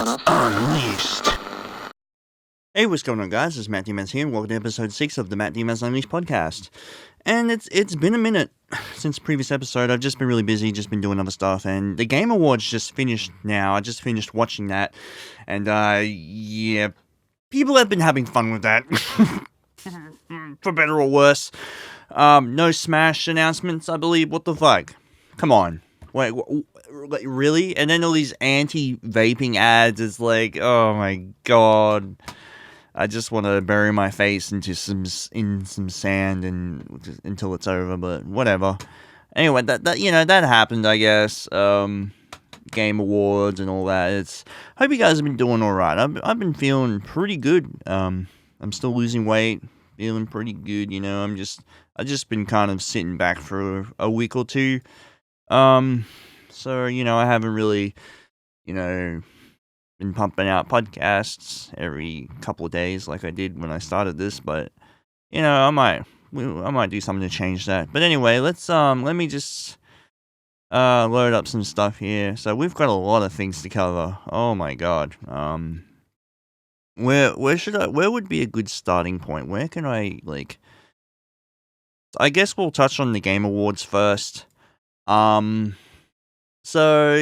Unleashed. Hey, what's going on, guys? It's Matt Demaz here, and welcome to episode 6 of the Matt Demaz Unleashed podcast. And it's been a minute since the previous episode. I've just been really busy, just been doing other stuff, and the Game Awards just finished now. I just finished watching that, and yeah, people have been having fun with that, for better or worse. No Smash announcements, I believe. What the fuck? Come on. Wait, like, really? And then all these anti-vaping ads is like, oh my god. I just want to bury my face into some sand and until it's over, but whatever. Anyway, that happened, I guess. Game Awards and all that. Hope you guys have been doing all right. I've been feeling pretty good. I'm still losing weight, feeling pretty good. You know, I've just been kind of sitting back for a week or two. So I haven't really, been pumping out podcasts every couple of days like I did when I started this, but I might do something to change that. But anyway, let me just load up some stuff here. So we've got a lot of things to cover. Oh my god. Where would be a good starting point? Where can I I guess we'll touch on the Game Awards first. So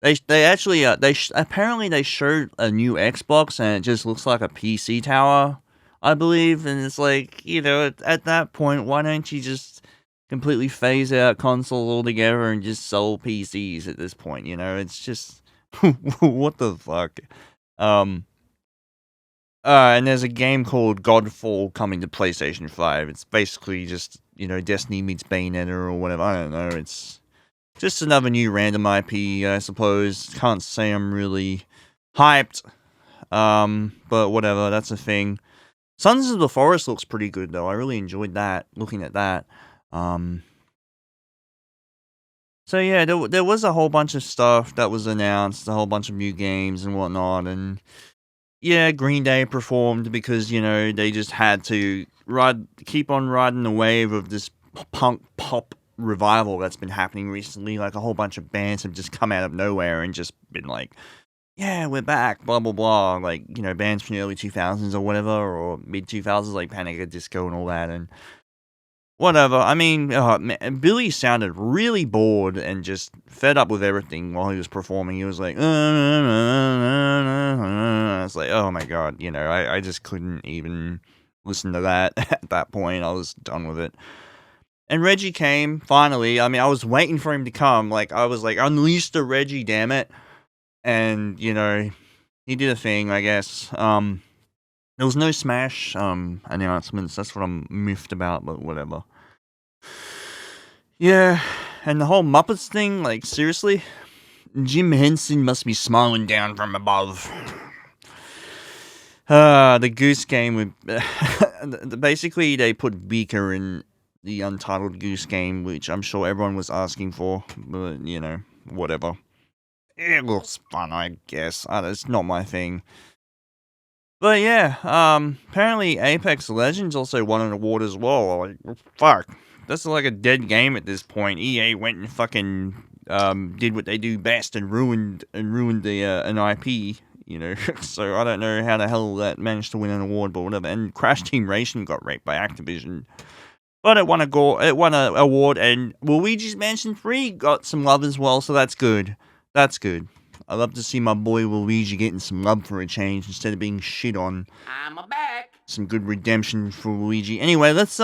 they actually apparently they showed a new Xbox and it just looks like a PC tower, I believe, and it's like, at that point, why don't you just completely phase out consoles altogether and just sell PCs at this point? It's just what the fuck. And there's a game called Godfall coming to PlayStation 5. It's basically just, Destiny meets Bayonetta or whatever. I don't know. It's just another new random IP, I suppose. Can't say I'm really hyped. But whatever, that's a thing. Sons of the Forest looks pretty good, though. I really enjoyed that, looking at that. So yeah, there was a whole bunch of stuff that was announced, a whole bunch of new games and whatnot, and yeah, Green Day performed because, they just had to keep on riding the wave of this punk pop revival that's been happening recently. Like, a whole bunch of bands have just come out of nowhere and just been like, yeah, we're back, blah, blah, blah. Like, bands from the early 2000s or whatever, or mid-2000s, like Panic at Disco and all that, and whatever. I mean, Billy sounded really bored and just fed up with everything while he was performing. He was like, I was like, oh my god, I just couldn't even listen to that at that point. I was done with it. And Reggie came, finally. I mean, I was waiting for him to come. Like, I was like, unleash the Reggie, damn it. And, he did a thing, I guess. There was no Smash announcements. That's what I'm miffed about, but whatever. Yeah, and the whole Muppets thing, like, seriously? Jim Henson must be smiling down from above. The Goose Game with... basically, they put Beaker in the Untitled Goose Game, which I'm sure everyone was asking for, but, whatever. It looks fun, I guess. It's not my thing. But yeah, apparently Apex Legends also won an award as well. Like, fuck. That's like a dead game at this point. EA went and fucking did what they do best and ruined the an IP, So I don't know how the hell that managed to win an award, but whatever. And Crash Team Racing got raped by Activision. But it won an award, and Luigi's Mansion 3 got some love as well, so that's good. That's good. I love to see my boy Luigi getting some love for a change instead of being shit on. I'm back. Some good redemption for Luigi. Anyway, let's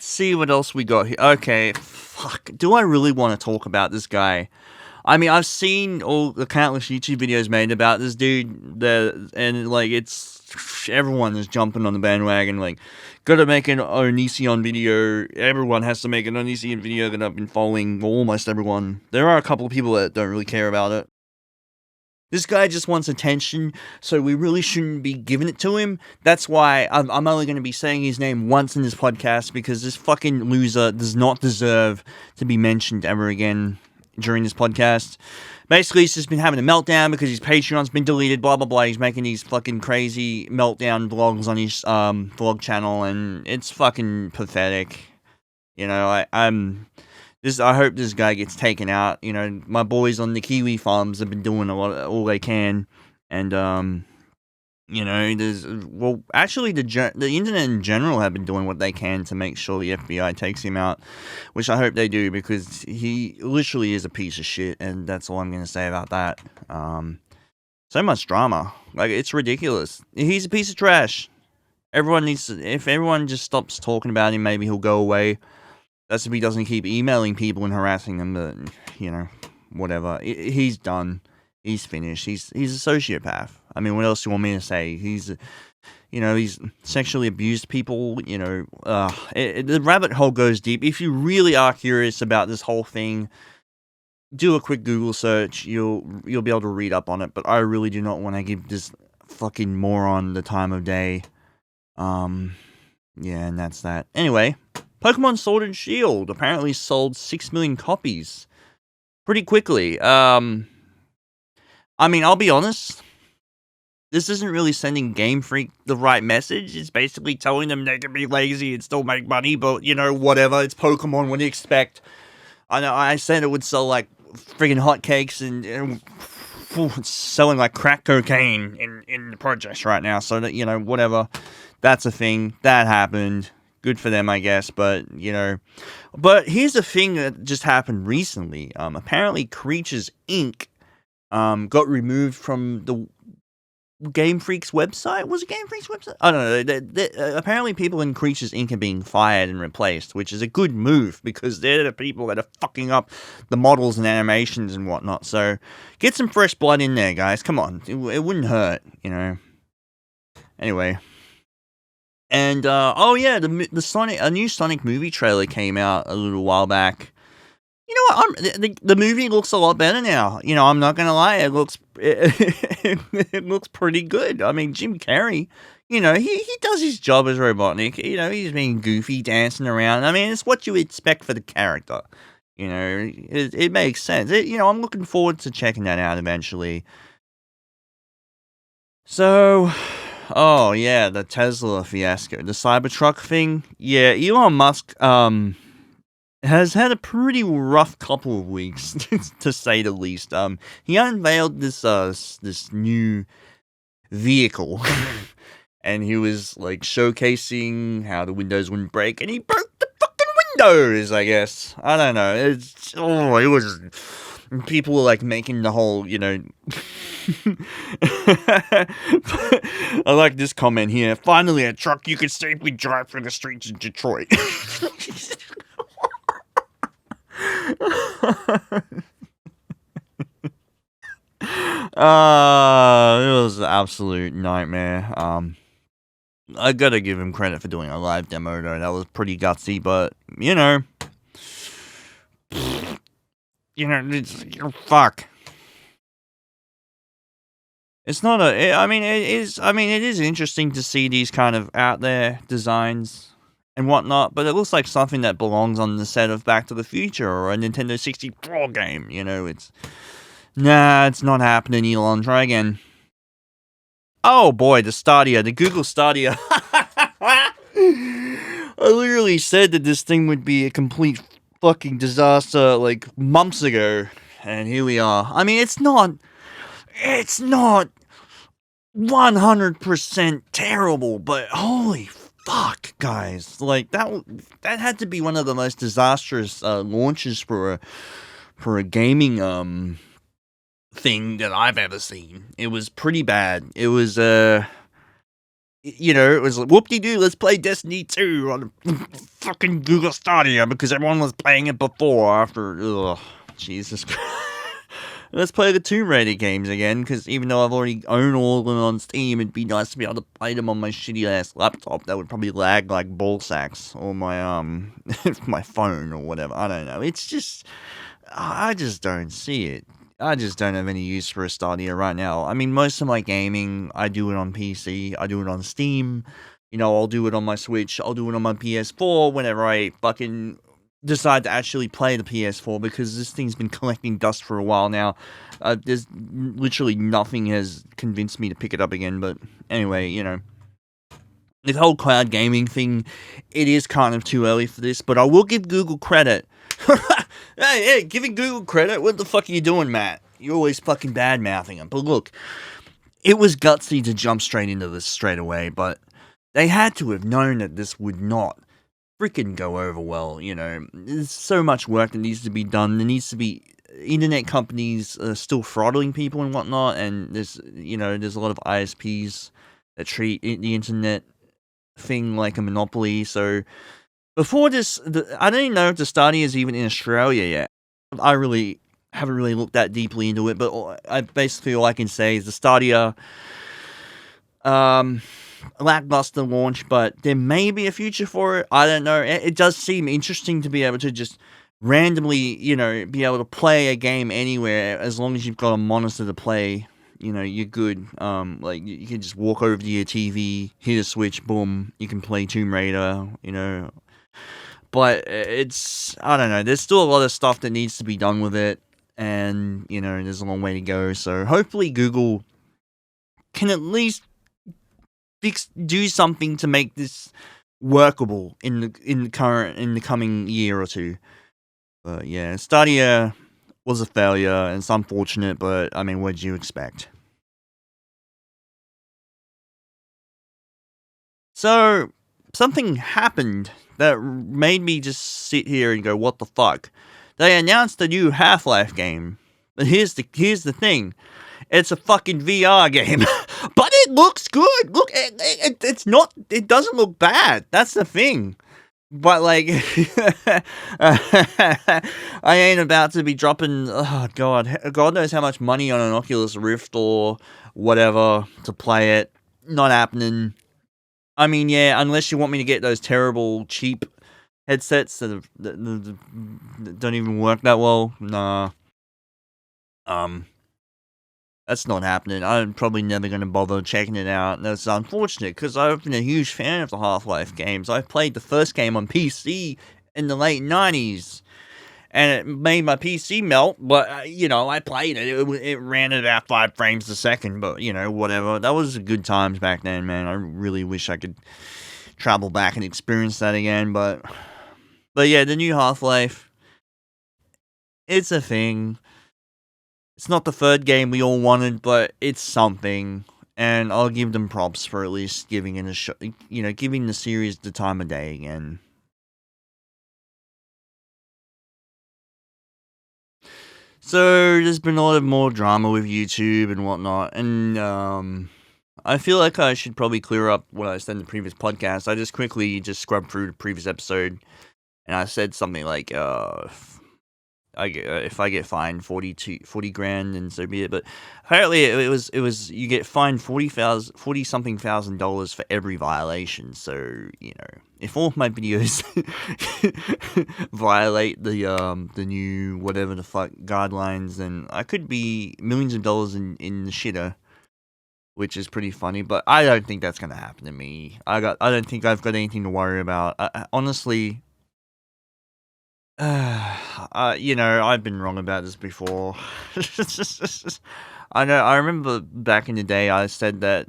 see what else we got here. Okay, fuck. Do I really want to talk about this guy? I mean, I've seen all the countless YouTube videos made about this dude, and like, everyone is jumping on the bandwagon, like, gotta make an Onision video. Everyone has to make an Onision video that I've been following, almost everyone. There are a couple of people that don't really care about it. This guy just wants attention, so we really shouldn't be giving it to him. That's why I'm only going to be saying his name once in this podcast, because this fucking loser does not deserve to be mentioned ever again during this podcast. Basically, he's just been having a meltdown because his Patreon's been deleted, blah, blah, blah. He's making these fucking crazy meltdown vlogs on his vlog channel, and it's fucking pathetic. I'm I hope this guy gets taken out. You know, my boys on the Kiwi farms have been doing all they can, and you know, actually, the internet in general have been doing what they can to make sure the FBI takes him out, which I hope they do, because he literally is a piece of shit, and that's all I'm gonna say about that. So much drama, like, it's ridiculous. He's a piece of trash. Everyone needs to, if everyone just stops talking about him, maybe he'll go away. That's if he doesn't keep emailing people and harassing them, but, you know, whatever. He's done. He's finished. He's a sociopath. I mean, what else do you want me to say? He's sexually abused people, you know. The rabbit hole goes deep. If you really are curious about this whole thing, do a quick Google search. You'll be able to read up on it, but I really do not want to give this fucking moron the time of day. Yeah, and that's that. Anyway, Pokemon Sword and Shield apparently sold 6 million copies pretty quickly. I mean, I'll be honest, this isn't really sending Game Freak the right message. It's basically telling them they can be lazy and still make money, but, you know, whatever. It's Pokemon. What do you expect? I know I said it would sell like friggin' hotcakes, and it's selling like crack cocaine in the projects right now. So that, you know, whatever. That's a thing. That happened. Good for them, I guess. But, you know. But here's the thing that just happened recently. Apparently Creatures Inc. Got removed from the Game Freak's website. Was it Game Freak's website? I don't know. Apparently people in Creatures Inc. are being fired and replaced, which is a good move, because they're the people that are fucking up the models and animations and whatnot. So get some fresh blood in there, guys. Come on. It wouldn't hurt, you know. Anyway. And, oh yeah, a new Sonic movie trailer came out a little while back. You know what? The movie looks a lot better now. You know, I'm not gonna lie. It looks pretty good. I mean, Jim Carrey, you know, he does his job as Robotnik. You know, he's being goofy, dancing around. I mean, it's what you expect for the character. You know, it makes sense. You know, I'm looking forward to checking that out eventually. So, oh yeah, the Tesla fiasco, the Cybertruck thing. Yeah, Elon Musk has had a pretty rough couple of weeks, to say the least. He unveiled this new vehicle, and he was like showcasing how the windows wouldn't break, and he broke the fucking windows, I guess. I don't know. It was. People were like making the whole, you know. I like this comment here. Finally, a truck you can safely drive through the streets of Detroit. It was an absolute nightmare. I gotta give him credit for doing a live demo though. That was pretty gutsy, but you know, fuck. It's not I mean, it is interesting to see these kind of out there designs and whatnot, but it looks like something that belongs on the set of Back to the Future or a Nintendo 64 game, you know. It's not happening, Elon. Try again. Oh boy, the Stadia, the Google Stadia. I literally said that this thing would be a complete fucking disaster like months ago, and here we are. I mean, it's not 100% terrible, but holy fuck, guys. Like, that had to be one of the most disastrous launches for a gaming thing that I've ever seen. It was pretty bad. It was you know, it was like, whoop-de-doo, let's play Destiny 2 on fucking Google Stadia because everyone was playing it before. After Jesus Christ. Let's play the Tomb Raider games again, because even though I've already owned all of them on Steam, it'd be nice to be able to play them on my shitty-ass laptop that would probably lag like ball sacks, or my, my phone, or whatever. I don't know. It's just, I just don't see it. I just don't have any use for a Stadia right now. I mean, most of my gaming, I do it on PC, I do it on Steam, you know, I'll do it on my Switch, I'll do it on my PS4 whenever I fucking decide to actually play the PS4, because this thing's been collecting dust for a while now. There's literally nothing has convinced me to pick it up again, but anyway, you know. The whole cloud gaming thing, it is kind of too early for this, but I will give Google credit Hey, giving Google credit? What the fuck are you doing, Matt? You're always fucking bad-mouthing them. But look, it was gutsy to jump straight into this straight away, but they had to have known that this would not freaking go over well, you know. There's so much work that needs to be done. There needs to be internet companies still throttling people and whatnot, and there's a lot of ISPs that treat the internet thing like a monopoly. So before this, I don't even know if the Stadia is even in Australia yet. I really haven't really looked that deeply into it, but all I can say is the Stadia lackluster launch, but there may be a future for it. I don't know. It does seem interesting to be able to just randomly, be able to play a game anywhere as long as you've got a monitor to play. You're good. Like you can just walk over to your TV, hit a switch, boom, you can play Tomb Raider. But I don't know. There's still a lot of stuff that needs to be done with it, and there's a long way to go. So hopefully Google can at least do something to make this workable in the coming year or two. But yeah, Stadia was a failure, and it's unfortunate, but I mean, what did you expect? So something happened that made me just sit here and go, what the fuck? They announced a new Half-Life game. But here's the thing. It's a fucking VR game. But it looks good. Look, it's not, it doesn't look bad. That's the thing. But like, I ain't about to be dropping, oh God knows how much money on an Oculus Rift or whatever to play it. Not happening. I mean, yeah, unless you want me to get those terrible, cheap headsets that don't even work that well. Nah. That's not happening. I'm probably never going to bother checking it out. That's unfortunate, because I've been a huge fan of the Half-Life games. I've played the first game on PC in the late 90s, and it made my PC melt, but, I played it. It ran at about 5 frames a second, but, whatever. That was good times back then, man. I really wish I could travel back and experience that again, but yeah, the new Half-Life, it's a thing. It's not the third game we all wanted, but it's something, and I'll give them props for at least giving it a shot, giving the series the time of day again. So there's been a lot of more drama with YouTube and whatnot, and I feel like I should probably clear up what I said in the previous podcast. I just quickly scrubbed through the previous episode, and I said something like, if I get fined 40 grand, and so be it. But apparently it was you get fined $40,000 for every violation. So if all of my videos violate the new whatever the fuck guidelines, then I could be millions of dollars in the shitter, which is pretty funny. But I don't think that's gonna happen to me. I don't think I've got anything to worry about. Honestly. I've been wrong about this before. I know. I remember back in the day, I said that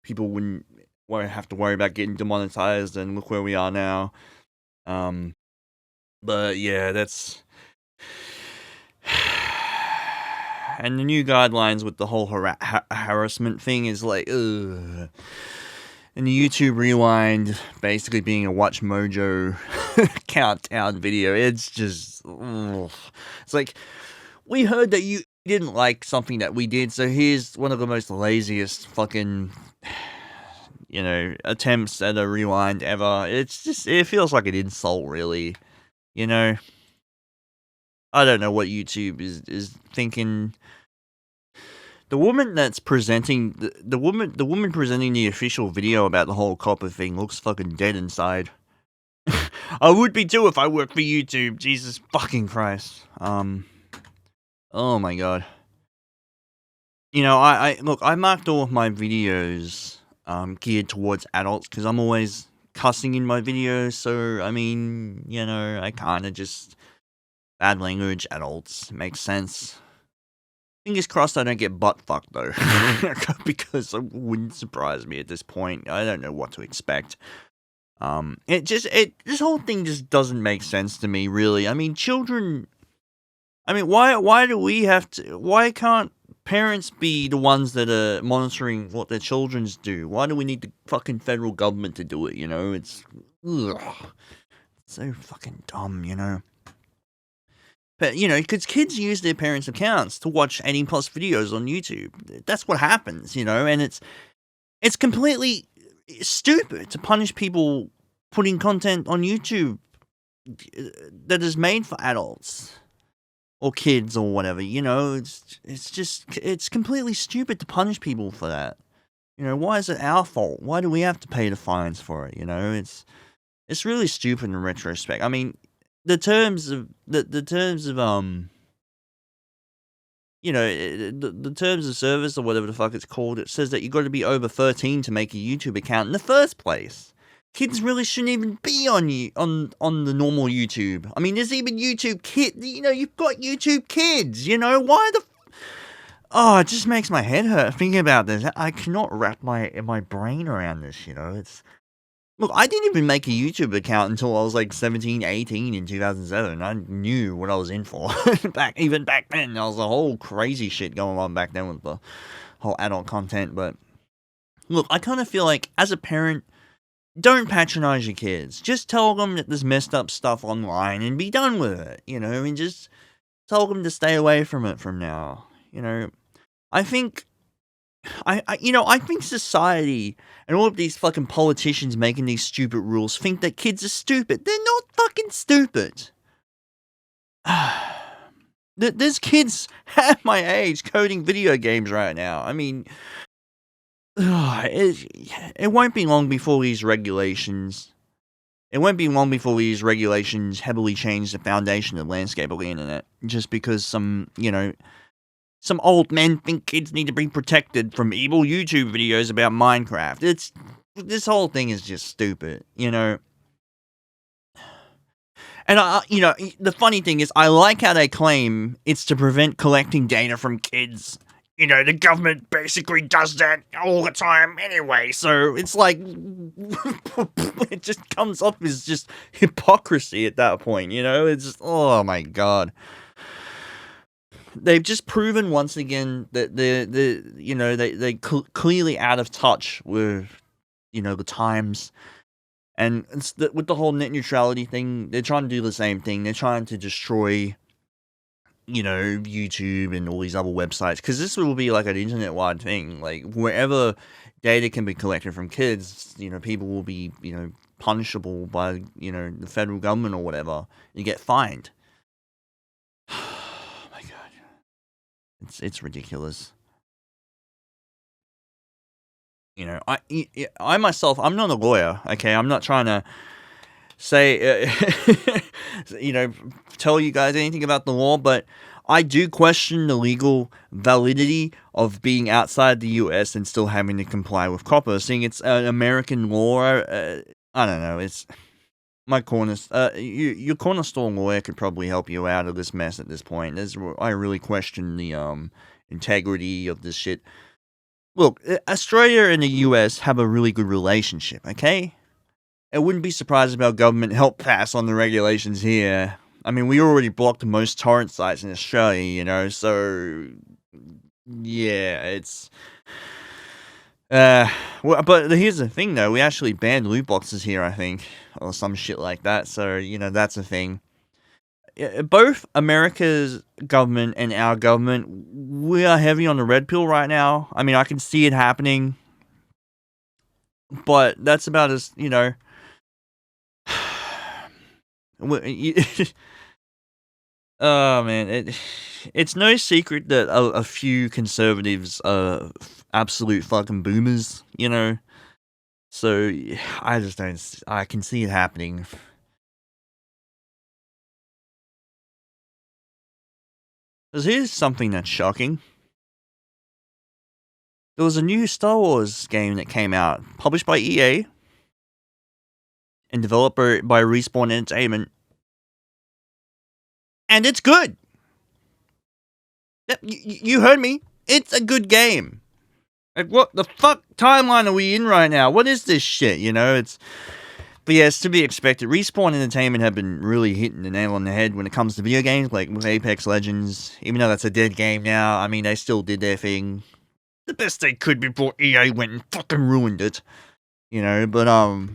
people won't have to worry about getting demonetized, and look where we are now. But yeah, that's. And the new guidelines with the whole harassment thing is like, ugh. And the YouTube Rewind basically being a Watch Mojo countdown video. It's just, ugh. It's like, we heard that you didn't like something that we did, so here's one of the most laziest fucking, attempts at a rewind ever. It's just, it feels like an insult, really. I don't know what YouTube is thinking. The woman that's presenting the woman presenting the official video about the whole copper thing looks fucking dead inside. I would be too if I worked for YouTube. Jesus fucking Christ. Oh my God. I look, I marked all of my videos geared towards adults, because I'm always cussing in my videos. So I mean, I kind of just bad language, adults, makes sense. Fingers crossed I don't get butt fucked, though. Because it wouldn't surprise me at this point. I don't know what to expect. This whole thing just doesn't make sense to me, really. I mean, children. I mean, why do we have to? Why can't parents be the ones that are monitoring what their children's do? Why do we need the fucking federal government to do it? You know, it's so fucking dumb. You know. But, you know, because kids use their parents' accounts to watch 18 plus videos on YouTube. That's what happens, you know, and it's completely stupid to punish people putting content on YouTube that is made for adults or kids or whatever, you know. It's completely stupid to punish people for that. You know, why is it our fault? Why do we have to pay the fines for it, you know? It's really stupid in retrospect. I mean, the terms of you know, the terms of service or whatever the fuck it's called, it says that you got to be over 13 to make a YouTube account in the first place. Kids really shouldn't even be on the normal YouTube. I mean, there's even YouTube Kids. You know, you've got YouTube Kids. You know, why the? Oh, it just makes my head hurt thinking about this. I cannot wrap my brain around this. You know, Look, I didn't even make a YouTube account until I was like 17, 18 in 2007. I knew what I was in for. Even back then, there was a whole crazy shit going on back then with the whole adult content. But look, I kind of feel like as a parent, don't patronize your kids. Just tell them that there's messed up stuff online and be done with it. You know, I mean, just tell them to stay away from it from now. You know, I think society and all of these fucking politicians making these stupid rules think that kids are stupid. They're not fucking stupid. There's kids half my age coding video games right now. I mean, it won't be long before these regulations. It won't be long before these regulations heavily change the foundation of the landscape of the internet. Just because some old men think kids need to be protected from evil YouTube videos about Minecraft. This whole thing is just stupid, you know. And the funny thing is, I like how they claim it's to prevent collecting data from kids. You know, the government basically does that all the time anyway, so it's like, it just comes off as just hypocrisy at that point, you know. It's just, oh my god. They've just proven once again that they're clearly out of touch with, you know, the times. And with the whole net neutrality thing, they're trying to do the same thing. They're trying to destroy, you know, YouTube and all these other websites. Because this will be like an internet-wide thing. Like, wherever data can be collected from kids, you know, people will be, you know, punishable by, you know, the federal government or whatever. You get fined. It's ridiculous. You know, I myself, I'm not a lawyer, okay? I'm not trying to say, you know, tell you guys anything about the law, but I do question the legal validity of being outside the US and still having to comply with COPPA, seeing it's an American law. I don't know, it's my your corner store lawyer could probably help you out of this mess at this point. I really question the integrity of this shit. Look, Australia and the US have a really good relationship, okay? I wouldn't be surprised if our government helped pass on the regulations here. I mean, we already blocked most torrent sites in Australia, you know, so yeah, it's but here's the thing, though. We actually banned loot boxes here, I think, or some shit like that. So, you know, that's a thing. Both America's government and our government, we are heavy on the red pill right now. I mean, I can see it happening. But that's about as, you know... Oh, man. It's no secret that a few conservatives are absolute fucking boomers, you know? So, I just don't... I can see it happening. Because here's something that's shocking. There was a new Star Wars game that came out, published by EA, and developed by Respawn Entertainment. And it's good! Yep, you heard me. It's a good game. Like, what the fuck timeline are we in right now? What is this shit, you know? But yeah, it's to be expected. Respawn Entertainment have been really hitting the nail on the head when it comes to video games, like with Apex Legends. Even though that's a dead game now, I mean, they still did their thing the best they could before EA went and fucking ruined it. You know, but I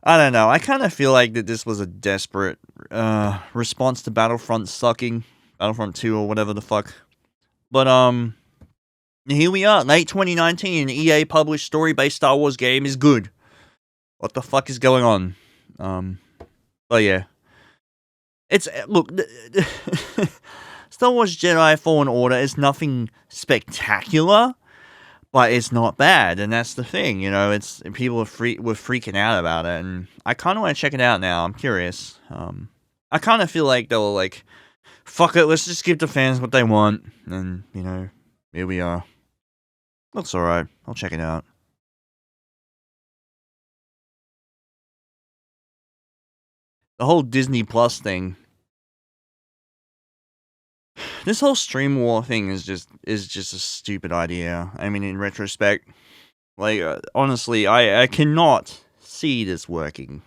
don't know. I kind of feel like that this was a desperate response to Battlefront sucking, Battlefront 2 or whatever the fuck. But here we are, late 2019, an EA published story-based Star Wars game is good. What the fuck is going on? But yeah. It's, look, Star Wars Jedi Fallen Order is nothing spectacular, but it's not bad, and that's the thing, you know, it's, people were freaking out about it, and I kind of want to check it out now, I'm curious. I kind of feel like they were like, fuck it, let's just give the fans what they want, and, you know, here we are. Looks alright, I'll check it out. The whole Disney Plus thing. This whole stream war thing is just a stupid idea. I mean, in retrospect, like, honestly, I cannot see this working.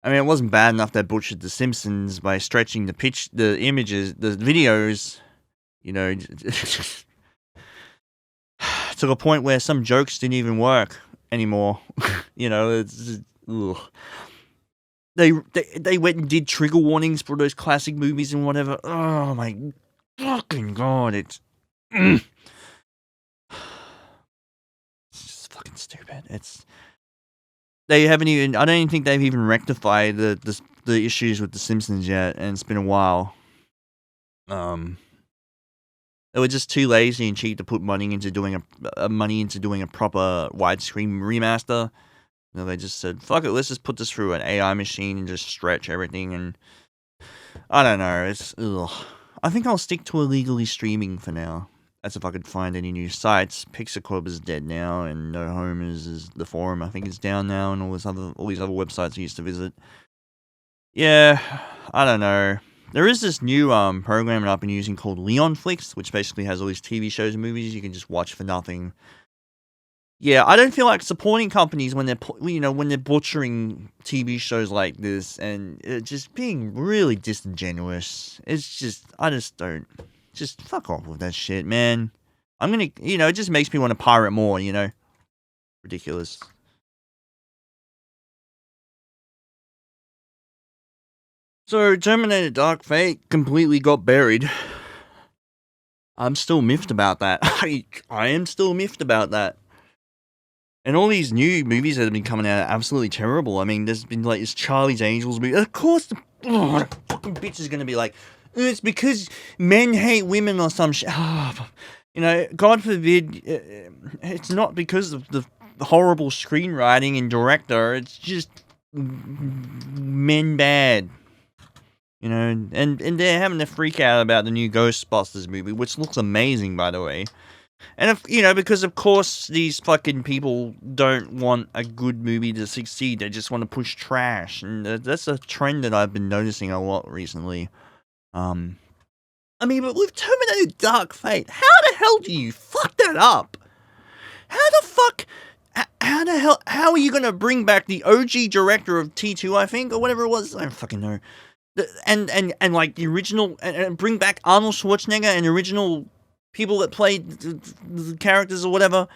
I mean, it wasn't bad enough they butchered The Simpsons by stretching the images, the videos, you know, to a point where some jokes didn't even work anymore. You know, it's just, ugh. They went and did trigger warnings for those classic movies and whatever. Oh my fucking god, it's just fucking stupid. They haven't even, I don't even think they've even rectified the issues with The Simpsons yet, and it's been a while. They were just too lazy and cheap to put money into doing a proper widescreen remaster. You know, they just said, fuck it, let's just put this through an AI machine and just stretch everything, and I don't know, it's, ugh. I think I'll stick to illegally streaming for now. That's if I could find any new sites. Pixar Club is dead now, and No Home is the forum, I think, is down now, and all these other websites I used to visit. Yeah, I don't know. There is this new program that I've been using called Leonflix, which basically has all these TV shows and movies you can just watch for nothing. Yeah, I don't feel like supporting companies when they're butchering TV shows like this and just being really disingenuous. It's just, I just don't. Just fuck off with that shit, man. I'm gonna, it just makes me want to pirate more, Ridiculous. So, Terminator Dark Fate completely got buried. I'm still miffed about that. I am still miffed about that. And all these new movies that have been coming out are absolutely terrible. I mean, there's been like this Charlie's Angels movie. Of course, the fucking bitch is going to be like, it's because men hate women or some shit. God forbid, it's not because of the horrible screenwriting and director. It's just men bad. And they're having to freak out about the new Ghostbusters movie, which looks amazing, by the way. And because of course these fucking people don't want a good movie to succeed, they just want to push trash, and that's a trend that I've been noticing a lot recently. But with Terminator Dark Fate, how the hell do you fuck that up? How are you gonna bring back the OG director of T2, I think, or whatever it was? I don't fucking know. And like the original, and bring back Arnold Schwarzenegger and the original people that played the characters or whatever,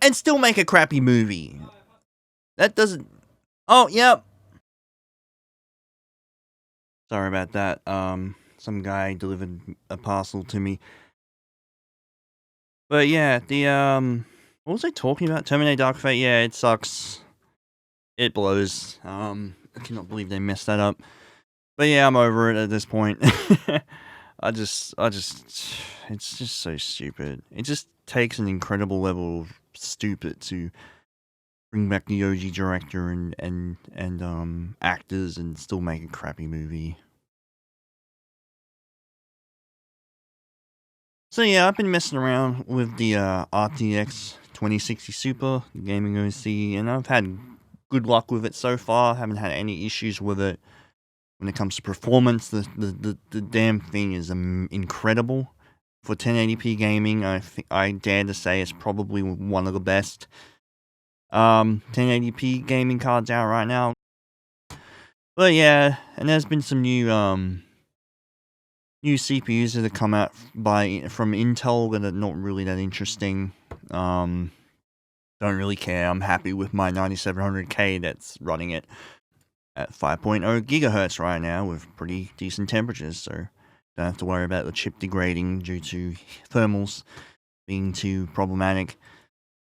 and still make a crappy movie. That doesn't... Oh, yep. Sorry about that. Some guy delivered a parcel to me. But yeah, what was I talking about? Terminator Dark Fate? Yeah, it sucks. It blows. I cannot believe they messed that up. But yeah, I'm over it at this point. it's just so stupid. It just takes an incredible level of stupid to bring back the OG director and actors and still make a crappy movie. So yeah, I've been messing around with the RTX 2060 Super gaming OC, and I've had good luck with it so far. Haven't had any issues with it. When it comes to performance, the damn thing is incredible. For 1080p gaming, I dare to say it's probably one of the best. 1080p gaming cards out right now. But yeah, and there's been some new CPUs that have come out from Intel that are not really that interesting. Don't really care. I'm happy with my 9700K that's running it at 5.0 gigahertz right now with pretty decent temperatures, so don't have to worry about the chip degrading due to thermals being too problematic.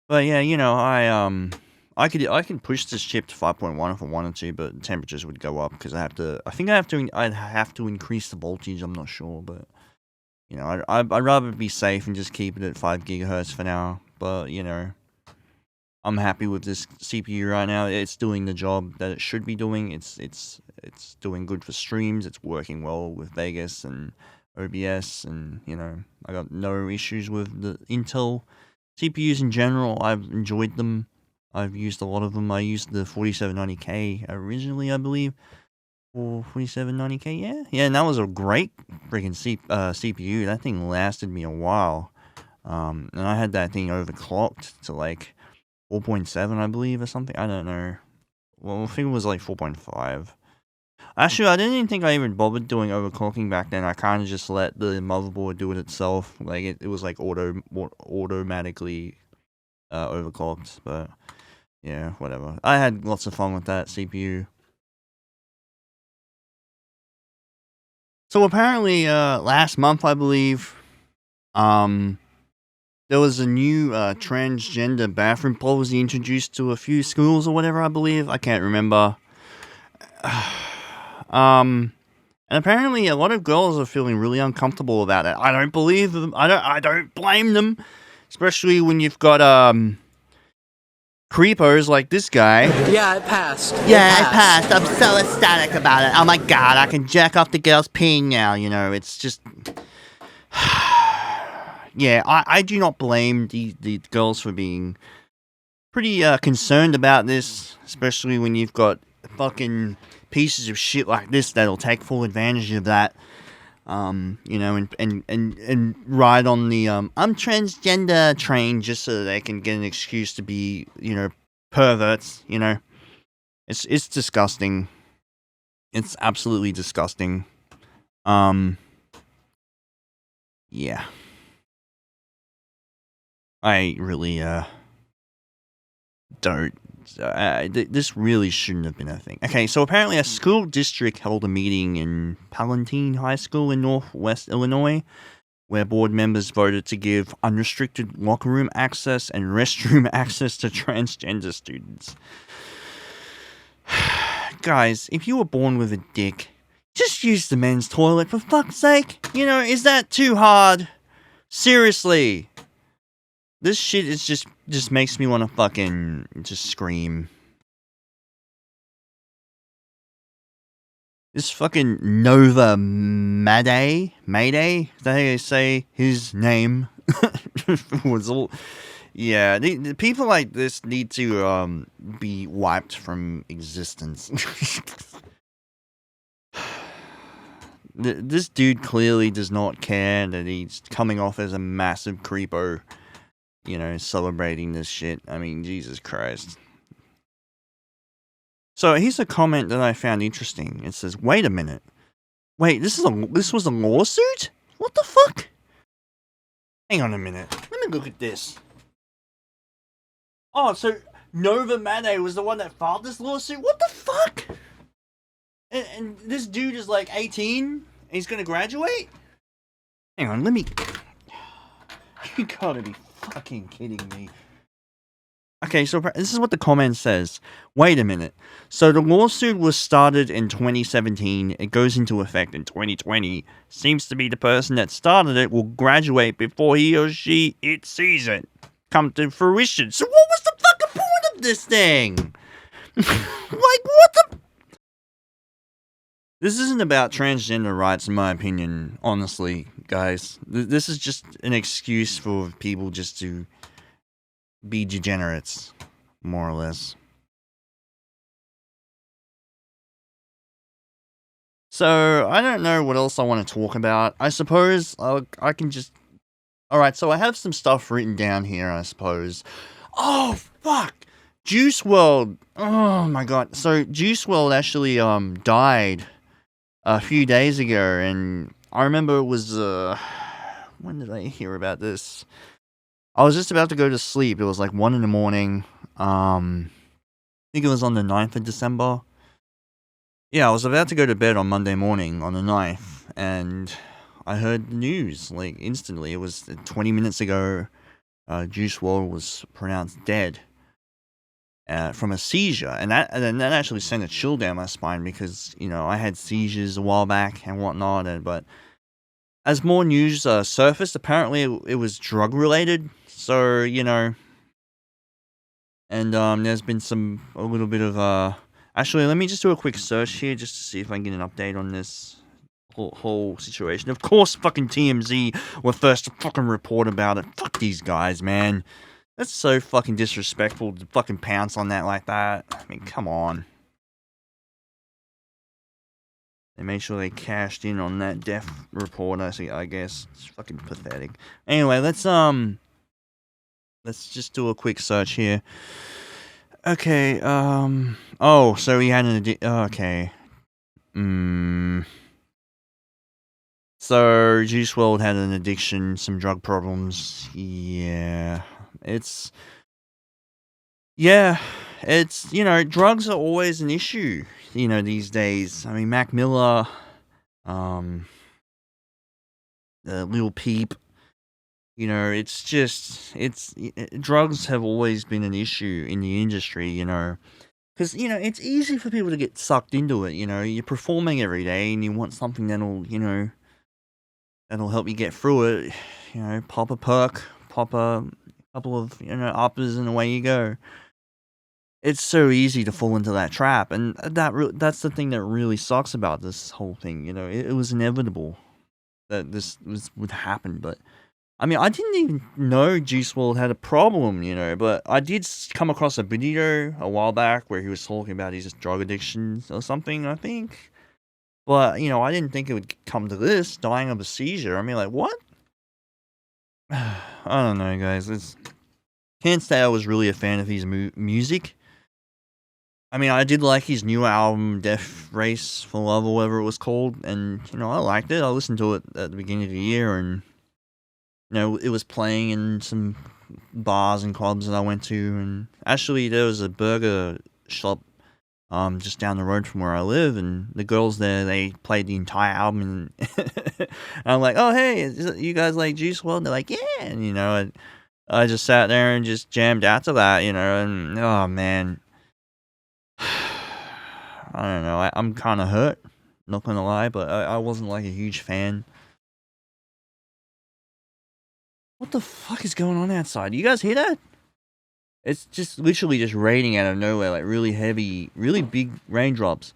But yeah, you know, I can push this chip to 5.1 if I wanted to, but temperatures would go up because I'd have to increase the voltage. I'm not sure, but you know, I'd rather be safe and just keep it at 5 gigahertz for now. But you know, I'm happy with this CPU right now. It's doing the job that it should be doing. It's doing good for streams. It's working well with Vegas and OBS, and you know, I got no issues with the Intel CPUs in general. I've enjoyed them. I've used a lot of them. I used the 4790K originally, I believe, for 4790K. Yeah, and that was a great freaking CPU. That thing lasted me a while. And I had that thing overclocked to like 4.7, I believe, or something. I don't know. Well, I think it was like 4.5. Actually, I didn't even think I even bothered doing overclocking back then. I kind of just let the motherboard do it itself. Like it was like automatically overclocked. But yeah, whatever. I had lots of fun with that CPU. So apparently, last month, I believe, there was a new transgender bathroom policy introduced to a few schools or whatever, I believe. I can't remember. And apparently a lot of girls are feeling really uncomfortable about it. I don't believe them. I don't blame them. Especially when you've got creepos like this guy. Yeah, it passed. Yeah, it passed. I'm so ecstatic about it. Oh my god, I can jack off the girl's peen now, you know. It's just yeah, I do not blame the girls for being pretty concerned about this, especially when you've got fucking pieces of shit like this that'll take full advantage of that, you know, and ride on the I'm transgender train just so that they can get an excuse to be, you know, perverts, you know. It's disgusting. It's absolutely disgusting. Yeah. I really don't. This really shouldn't have been a thing. Okay, so apparently a school district held a meeting in Palatine High School in Northwest Illinois, where board members voted to give unrestricted locker room access and restroom access to transgender students. Guys, if you were born with a dick, just use the men's toilet for fuck's sake. You know, is that too hard? Seriously. This shit is just makes me want to fucking just scream. This fucking Nova Mayday, is that how you say his name? Was all, yeah. The people like this need to be wiped from existence. This dude clearly does not care that he's coming off as a massive creepo. You know, celebrating this shit. I mean, Jesus Christ. So here's a comment that I found interesting. It says, "Wait a minute. Wait, this was a lawsuit? What the fuck? Hang on a minute. Let me look at this. Oh, so Nova Mane was the one that filed this lawsuit? What the fuck? And this dude is like 18? And he's gonna graduate? Hang on, let me... You gotta be fucking kidding me. Okay, so this is what the comment says. Wait a minute. So the lawsuit was started in 2017. It goes into effect in 2020. Seems to be the person that started it will graduate before he or she sees it come to fruition. So what was the fucking point of this thing? Like, what the... This isn't about transgender rights, in my opinion, honestly, guys. This is just an excuse for people just to be degenerates, more or less. So, I don't know what else I want to talk about. I suppose I can just... Alright, so I have some stuff written down here, I suppose. Oh, fuck! Juice World. Oh my god. So Juice World actually died a few days ago, and I remember it was when did I hear about this? I was just about to go to sleep. It was like 1 in the morning. I think it was on the 9th of December. Yeah, I was about to go to bed on Monday morning on the 9th, and I heard the news, like, instantly. It was 20 minutes ago. Juice WRLD was pronounced dead from a seizure, and that actually sent a chill down my spine because, you know, I had seizures a while back and whatnot, but as more news surfaced, apparently it was drug-related, so, you know, and there's been a little bit of, actually, let me just do a quick search here just to see if I can get an update on this whole situation. Of course, fucking TMZ were first to fucking report about it. Fuck these guys, man. That's so fucking disrespectful to fucking pounce on that like that. I mean, come on. They made sure they cashed in on that death report, I guess. It's fucking pathetic. Anyway, let's just do a quick search here. Okay, oh, so he had okay. So, Juice WRLD had an addiction, some drug problems. Yeah, it's, you know, drugs are always an issue, you know, these days. I mean, Mac Miller, Lil Peep, you know, drugs have always been an issue in the industry, you know. Because, you know, it's easy for people to get sucked into it, you know. You're performing every day and you want something that'll, you know, that'll help you get through it. You know, pop a perk, pop a couple of, you know, uppers, and away you go. It's so easy to fall into that trap, and that's the thing that really sucks about this whole thing, you know. It was inevitable that this would happen, but I mean, I didn't even know Juice WRLD had a problem, you know, but I did come across a video a while back where he was talking about his drug addiction or something, I think. But, you know, I didn't think it would come to this, dying of a seizure. I mean, like, what? I don't know, guys. Can't say I was really a fan of his music. I mean, I did like his new album, Death Race for Love, or whatever it was called, and, you know, I liked it. I listened to it at the beginning of the year, and, you know, it was playing in some bars and clubs that I went to, and actually there was a burger shop just down the road from where I live, and the girls there, they played the entire album, and I'm like, oh, hey, you guys like Juice WRLD? And they're like, yeah, and, you know, I just sat there and just jammed out to that, you know, and, oh, man, I don't know, I'm kind of hurt, not gonna lie, but I wasn't, like, a huge fan. What the fuck is going on outside? You guys hear that? It's just literally just raining out of nowhere, like really heavy, really big raindrops.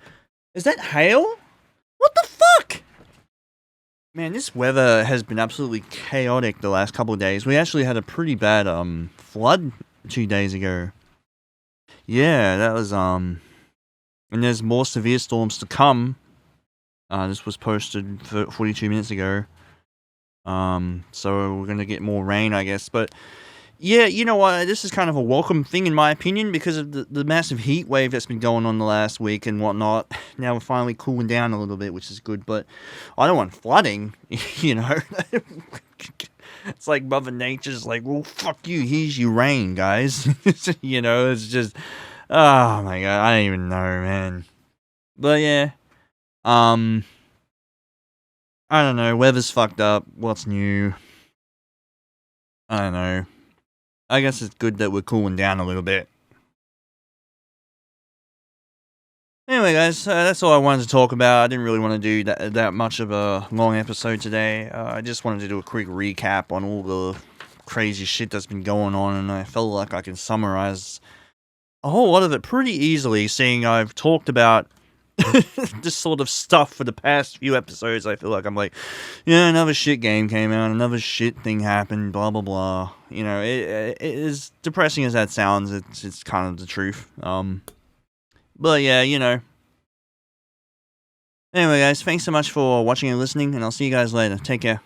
Is that hail? What the fuck? Man, this weather has been absolutely chaotic the last couple of days. We actually had a pretty bad flood 2 days ago. Yeah, that was and there's more severe storms to come. This was posted 42 minutes ago. So we're gonna get more rain, I guess, but yeah, you know what, this is kind of a welcome thing in my opinion because of the massive heat wave that's been going on the last week and whatnot. Now we're finally cooling down a little bit, which is good, but I don't want flooding, you know. It's like Mother Nature's like, well, fuck you, here's your rain, guys. You know, it's just, oh my god, I don't even know, man. But yeah, I don't know, weather's fucked up, what's new? I don't know. I guess it's good that we're cooling down a little bit. Anyway, guys, that's all I wanted to talk about. I didn't really want to do that much of a long episode today. I just wanted to do a quick recap on all the crazy shit that's been going on, and I felt like I can summarize a whole lot of it pretty easily, seeing I've talked about this sort of stuff for the past few episodes. I feel like I'm like, yeah, another shit game came out, another shit thing happened, blah blah blah. You know, it is depressing as that sounds. It's kind of the truth. But yeah, you know. Anyway, guys, thanks so much for watching and listening, and I'll see you guys later. Take care.